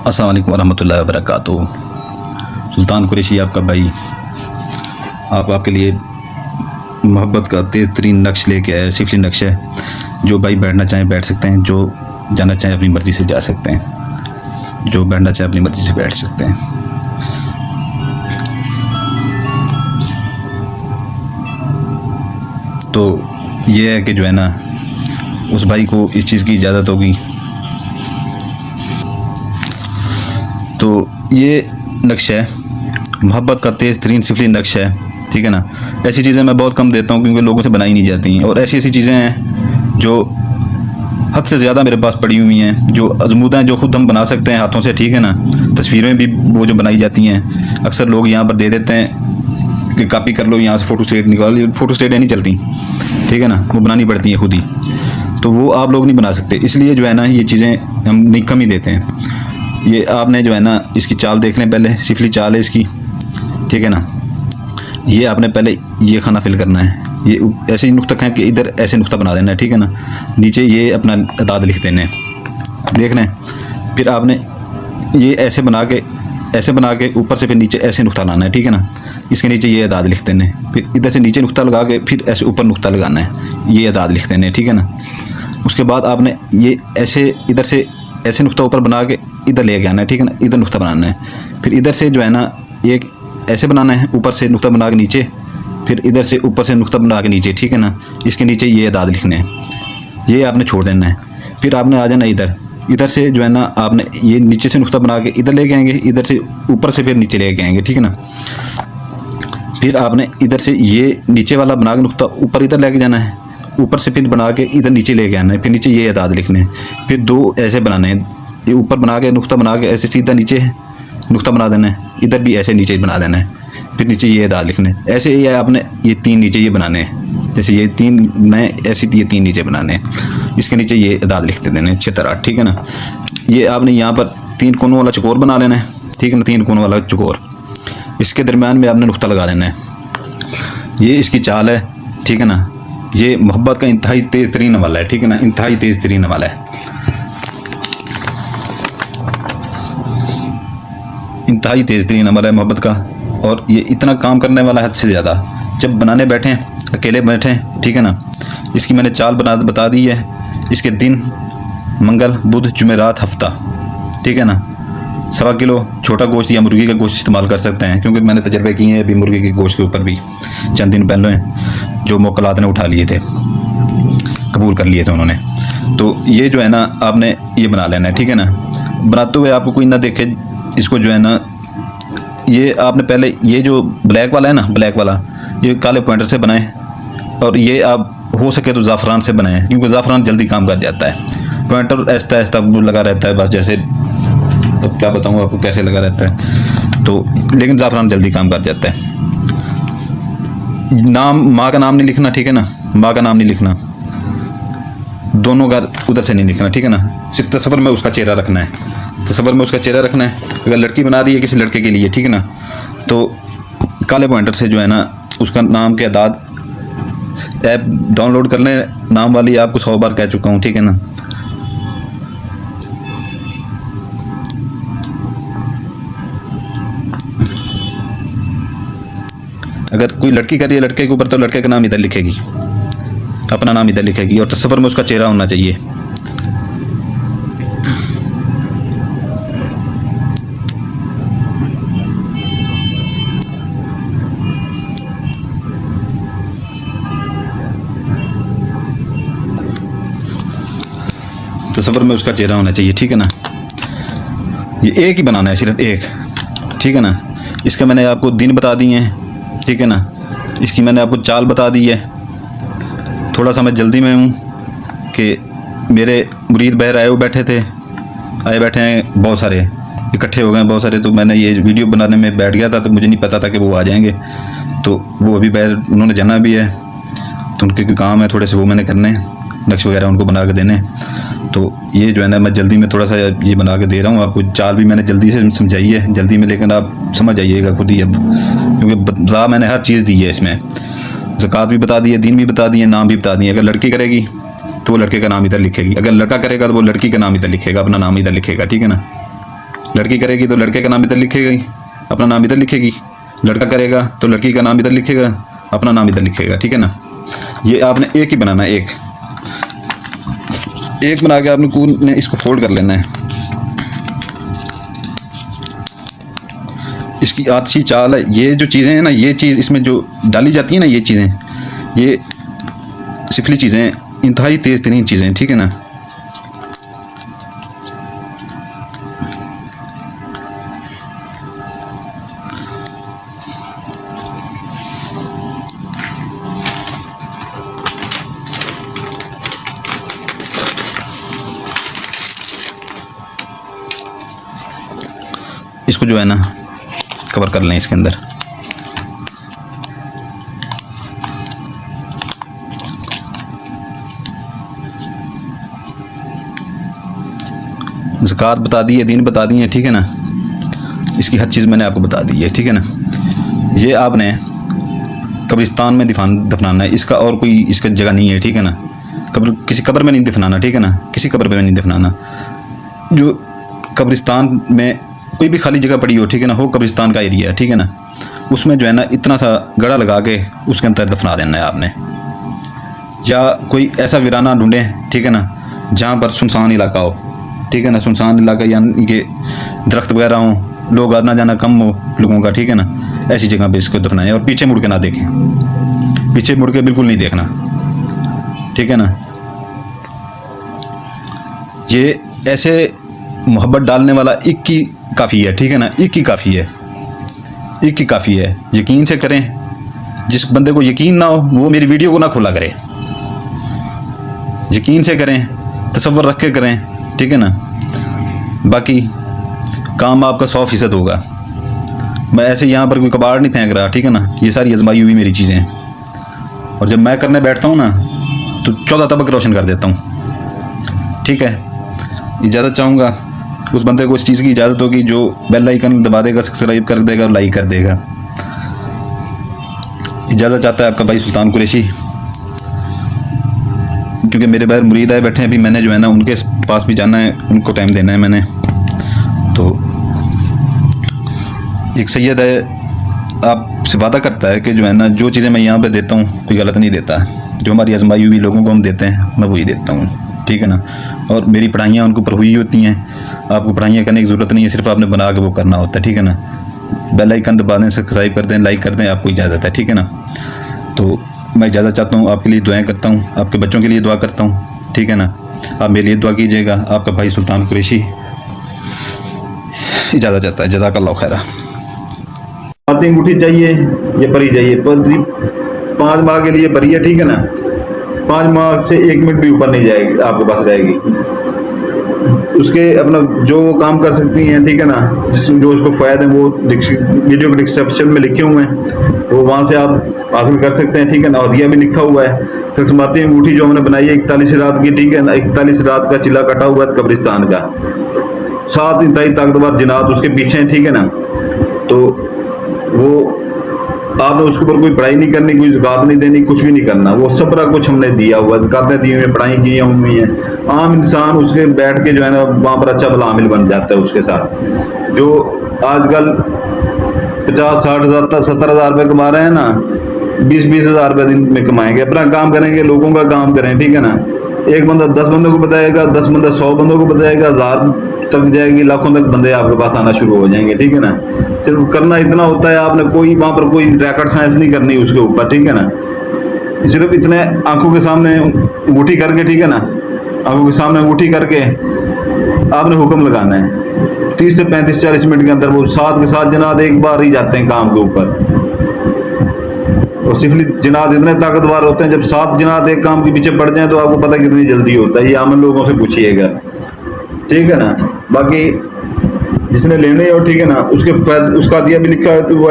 अस्सलाम वालेकुम रहमतुल्लाहि व बरकातुहू। सुल्तान कुरैशी आपका भाई आपके लिए मोहब्बत का तेज़ तरीन नक्श लेके आया। सिफली नक्श है। जो भाई बैठना चाहें बैठ सकते हैं, जो जाना चाहें अपनी मर्ज़ी से जा सकते हैं, जो बैठना चाहें अपनी मर्ज़ी से बैठ सकते हैं। तो ये है कि जो है ना, उस भाई को इस चीज़ की इजाज़त होगी। तो ये नक्श है, मोहब्बत का तेज़ तरीन सिफली नक्श है, ठीक है ना। ऐसी चीज़ें मैं बहुत कम देता हूँ क्योंकि लोगों से बनाई नहीं जाती, और ऐसी ऐसी चीज़ें हैं जो हद से ज़्यादा मेरे पास पड़ी हुई हैं, जो अजमूदा हैं, जो खुद हम बना सकते हैं हाथों से, ठीक है ना। तस्वीरें भी वो जो बनाई जाती हैं, अक्सर लोग यहाँ पर दे देते हैं कि कॉपी कर लो, यहाँ से फ़ोटो स्टेट निकाल, फ़ोटो स्टेट नहीं चलती, ठीक है ना, वो बनानी पड़ती हैं खुद ही। तो वो आप लोग नहीं बना सकते, इसलिए जो है ना ये चीज़ें हम नहीं कम ही देते हैं। ये आपने जो है ना इसकी चाल देख लें, पहले सिफली चाल है इसकी, ठीक है ना। ये आपने पहले ये खाना फिल करना है, ये ऐसे ही नुक्ता है कि इधर ऐसे नुक्ता बना देना है, ठीक है ना। नीचे ये अपना अदाद लिख देने हैं, देख लें। फिर आपने ये ऐसे बना के ऊपर से फिर नीचे ऐसे नुक्ता लाना है, ठीक है ना। इसके नीचे ये अदाद लिख देने हैं, फिर इधर से नीचे नुक्ता लगा के फिर ऐसे ऊपर नुक्ता लगाना है, ये अदाद लिख देने हैं, ठीक है ना। उसके बाद आपने ये ऐसे इधर से ऐसे नुक्ता ऊपर बना के इधर ले आना है, ठीक है ना। इधर नुक्ता बनाना है, फिर इधर से जो है ना एक ऐसे बनाना है, ऊपर से नुक्ता बना के नीचे, फिर इधर से ऊपर से नुक्ता बना के नीचे, ठीक है ना। इसके नीचे ये अदाद लिखने हैं, ये आपने छोड़ देना है। फिर आपने आ जाना इधर से जो है ना, आपने ये नीचे से नुक्ता बना के इधर लेके आएंगे, इधर से ऊपर से फिर नीचे लेके आएंगे, ठीक है ना। फिर आपने इधर से ये नीचे वाला बना के नुक्ता ऊपर इधर लेके जाना है, ऊपर से फिर बना के इधर नीचे लेके आना है, फिर नीचे ये अदाद लिखने हैं। फिर दो ऐसे बनाने हैं, ये ऊपर बना के नुक्ता बना के ऐसे सीधा नीचे नुक्ता बना देना है, इधर भी ऐसे नीचे बना देना है, फिर नीचे ये अदाद लिखने हैं। ऐसे ये आपने ये तीन नीचे ये बनाने हैं, जैसे ये तीन बनाए ऐसे ये तीन नीचे बनाने हैं, इसके नीचे ये अदाद लिखते देने हैं 6 तरह, ठीक है ना। ये आपने यहाँ पर 3 कोनों वाला चकोर बना लेना है, ठीक है ना, 3 कोनों वाला चकोर। इसके दरमियान में आपने नुक्ता लगा देना है। ये इसकी चाल है, ठीक है ना। ये मोहब्बत का इंतहाई तेज़ तरीन वाला है, ठीक है ना, इंतहाई तेज़ तरीन वाला है, इंतहाई तेज़ तरीन अमल है मोहब्बत का। और ये इतना काम करने वाला है हद से ज़्यादा। जब बनाने बैठें, अकेले बैठें, ठीक है ना, इसकी मैंने चाल बता दी है। इसके दिन मंगल, बुध, जुमेरात, हफ्ता, ठीक है ना। 1.25 किलो छोटा गोश्त या मुर्गी का गोश्त इस्तेमाल कर सकते हैं, क्योंकि मैंने तजर्बे किए हैं अभी मुर्गी के गोश्त के ऊपर भी। चंद दिन पहले जो मोकलात ने उठा लिए थे, कबूल कर लिए थे उन्होंने। तो ये जो है ना आपने ये बना लेना है, ठीक है ना। बनाते हुए आपको कोई ना देखे, इसको जो है ना, ये आपने पहले ये जो ब्लैक वाला है ना, ब्लैक वाला ये काले पॉइंटर से बनाएं, और ये आप हो सके तो ज़ाफ़रान से बनाएं, क्योंकि ज़ाफ़रान जल्दी काम कर जाता है। पॉइंटर ऐसा ऐसा लगा रहता है बस, जैसे अब क्या बताऊँ आपको कैसे लगा रहता है, तो लेकिन ज़ाफ़रान जल्दी काम कर जाता है। नाम, माँ का नाम नहीं लिखना, ठीक है ना, माँ का नाम नहीं लिखना, दोनों का उधर से नहीं लिखना, ठीक है ना। सिर्फ तस्वर में उसका चेहरा रखना है, तस्वर में उसका चेहरा रखना है। अगर लड़की बना रही है किसी लड़के के लिए, ठीक है ना, तो काले पॉइंटर से जो है ना उसका नाम के अदाद, ऐप डाउनलोड कर लें, नाम वाली आपको 100 बार कह चुका हूँ, ठीक है ना। अगर कोई लड़की कर रही है लड़के के ऊपर, तो लड़के का नाम इधर लिखेगी, अपना नाम इधर लिखेगी, और तस्वर में उसका चेहरा होना चाहिए। तस्वर में उसका चेहरा होना चाहिए, ठीक है ना। ये एक ही बनाना है, सिर्फ एक, ठीक है ना। इसका मैंने आपको दिन बता दिए हैं, ठीक है ना। इसकी मैंने आपको चाल बता दी है। थोड़ा सा मैं जल्दी में हूँ कि मेरे मुरीद बहर आए बैठे हैं बहुत सारे, इकट्ठे हो गए बहुत सारे। तो मैंने ये वीडियो बनाने में बैठ गया था, तो मुझे नहीं पता था कि वो आ जाएंगे। तो वो अभी बहर उन्होंने जाना भी है, तो उनके कोई काम है थोड़े से, वो मैंने करने हैं, नक्श वगैरह उनको बना के देने। तो ये जो है ना मैं जल्दी में थोड़ा सा ये बना के दे रहा हूँ आपको। चाल भी मैंने जल्दी से समझाई है, जल्दी में, लेकिन आप समझ आइएगा खुद ही अब, क्योंकि बता मैंने हर चीज़ दी है इसमें। ज़कात भी बता दी है, दिन भी बता दिए, नाम भी बता दिए। अगर लड़की करेगी तो वो लड़के का नाम इधर लिखेगी, अगर लड़का करेगा तो वो लड़की का नाम इधर लिखेगा, अपना नाम इधर लिखेगा, ठीक है ना। लड़की करेगी तो लड़के का नाम इधर लिखेगी, अपना नाम इधर लिखेगी। लड़का करेगा तो लड़की का नाम इधर लिखेगा, अपना नाम इधर लिखेगा, ठीक है ना। ये आपने एक ही बनाना है, एक बना के आपने इसको फोल्ड कर लेना है। इसकी अच्छी चाल है। ये जो चीज़ें हैं ना, ये चीज़ इसमें जो डाली जाती है ना, ये चीज़ें, ये सिफली चीज़ें इंतहाई तेज़ तरीन चीज़ें, ठीक है ना। इसको जो है ना कवर कर लें इसके अंदर। ज़कात बता दी है, दीन बता दी है, ठीक है ना। इसकी हर चीज़ मैंने आपको बता दी है, ठीक है ना। ये आपने कब्रिस्तान में दफनाना है, इसका और कोई इसका जगह नहीं है, ठीक है ना। किसी कब्र में नहीं दफनाना, ठीक है ना, किसी कब्र में नहीं दफनाना। जो कब्रिस्तान में कोई भी खाली जगह पड़ी हो, ठीक है ना, हो कब्रिस्तान का एरिया है, ठीक है ना, उसमें जो है ना इतना सा गड़ा लगा के उसके अंदर दफना देना है आपने। या कोई ऐसा वीराना ढूंढें, ठीक है ना, जहाँ पर सुनसान इलाका हो, ठीक है ना, सुनसान इलाका यानी कि दरख्त वगैरह हों, लोग आना जाना कम हो लोगों का, ठीक है ना, ऐसी जगह पे इसको दफनाएं। और पीछे मुड़ के ना देखें, पीछे मुड़ के बिल्कुल नहीं देखना, ठीक है ना। ये ऐसे मोहब्बत डालने वाला एक ही काफ़ी है, ठीक है ना, एक ही काफ़ी है, एक ही काफ़ी है। यकीन से करें। जिस बंदे को यकीन ना हो वो मेरी वीडियो को ना खोला करे। यकीन से करें, तसव्वुर रख के करें, ठीक है ना। बाकी काम आपका 100% होगा। मैं ऐसे यहाँ पर कोई कबाड़ नहीं फेंक रहा, ठीक है ना। ये सारी आजमाई हुई मेरी चीज़ें हैं, और जब मैं करने बैठता हूँ ना तो 14 तबक रोशन कर देता हूँ, ठीक है। इजाज़त चाहूँगा उस बंदे को, इस चीज़ की इजाज़त होगी जो बेल आइकन दबा देगा, सब्सक्राइब कर देगा और लाइक कर देगा। इजाज़त चाहता है आपका भाई सुल्तान कुरैशी, क्योंकि मेरे बाहर मुरीद आए बैठे हैं। अभी मैंने जो है ना उनके पास भी जाना है, उनको टाइम देना है मैंने। तो एक सैयद है, आपसे वादा करता है कि जो है ना जो चीज़ें मैं यहाँ पे देता हूँ कोई गलत नहीं देता। जो हमारी आजमाई हुई लोगों को हम देते हैं मैं वही देता हूँ, ठीक है ना। और मेरी पढ़ाइयाँ उनके ऊपर हुई होती हैं। आपको पढ़ाइयाँ करने की ज़रूरत नहीं है, सिर्फ आपने बना के वो करना होता है, ठीक है ना। बेल आइकन दबा दें, सब्सक्राइब कर दें, लाइक कर दें, आपको इजाज़त है, ठीक है ना। तो मैं इजाज़त चाहता हूँ, आपके लिए दुआएं करता हूँ, आपके बच्चों के लिए दुआ करता हूँ, ठीक है ना। आप मेरे लिए दुआ कीजिएगा। आपका भाई सुल्तान कुरैशी इजाज़त चाहता है। जज़ाकल्लाह खैरा। अंगूठी चाहिए, ये परी चाहिए, पर 5 माह के लिए परी है, ठीक है ना। 5 माह से 1 मिनट भी ऊपर नहीं जाएगी, आपके पास रहेगी। उसके अपना जो वो काम कर सकती हैं, ठीक है ना, जिसमें जो उसको फ़ायदे हैं वो वीडियो के डिस्क्रिप्शन में लिखे हुए हैं, वो वहाँ से आप हासिल कर सकते हैं, ठीक है ना। हदिया भी लिखा हुआ है। तस्माती अंगूठी जो हमने बनाई है 41 रात की, ठीक है ना। 41 रात का चिल्ला कटा हुआ है कब्रिस्तान का। 7 इंतहाई ताकतवर जिनात उसके पीछे हैं, ठीक है ना। तो वो आपने उसके ऊपर कोई पढ़ाई नहीं करनी, कोई ज़कात नहीं देनी, कुछ भी नहीं करना। वो सबरा कुछ हमने दिया हुआ, ज़कातें दी हुई हैं, पढ़ाई की हुई हैं। आम इंसान उसके बैठ के जो है ना वहाँ पर अच्छा भला आमिल बन जाता है उसके साथ। जो आजकल 50-60 हज़ार 70 हज़ार रुपये कमा रहे हैं ना, 20-20 हज़ार रुपये दिन में कमाएंगे। अपना काम करेंगे, लोगों का काम करें, ठीक है ना। एक बंदा 10 बंदों को बताएगा, 10 बंदा 100 बंदों को बताएगा, 1000 तक जाएगी, लाखों तक बंदे आपके पास आना शुरू हो जाएंगे, ठीक है ना। सिर्फ करना इतना होता है, आपने कोई वहाँ पर कोई रैकेट साइंस नहीं करनी उसके ऊपर, ठीक है ना। सिर्फ इतने आंखों के सामने अंगूठी करके, ठीक है ना, आंखों के सामने अंगूठी करके आपने हुक्म लगाना है। 30 से 35-40 मिनट के अंदर वो 7 के 7 जनाद एक बार ही जाते हैं काम के ऊपर। और सिफली जिनात इतने ताकतवर होते हैं, जब 7 जिनात एक काम के पीछे पड़ जाएं तो आपको पता कितनी जल्दी होता है। ये आम लोगों से पूछिएगा, ठीक है ना। बाकी जिसने लेने हो, ठीक है ना, उसके उसका दिया भी लिखा है तो वो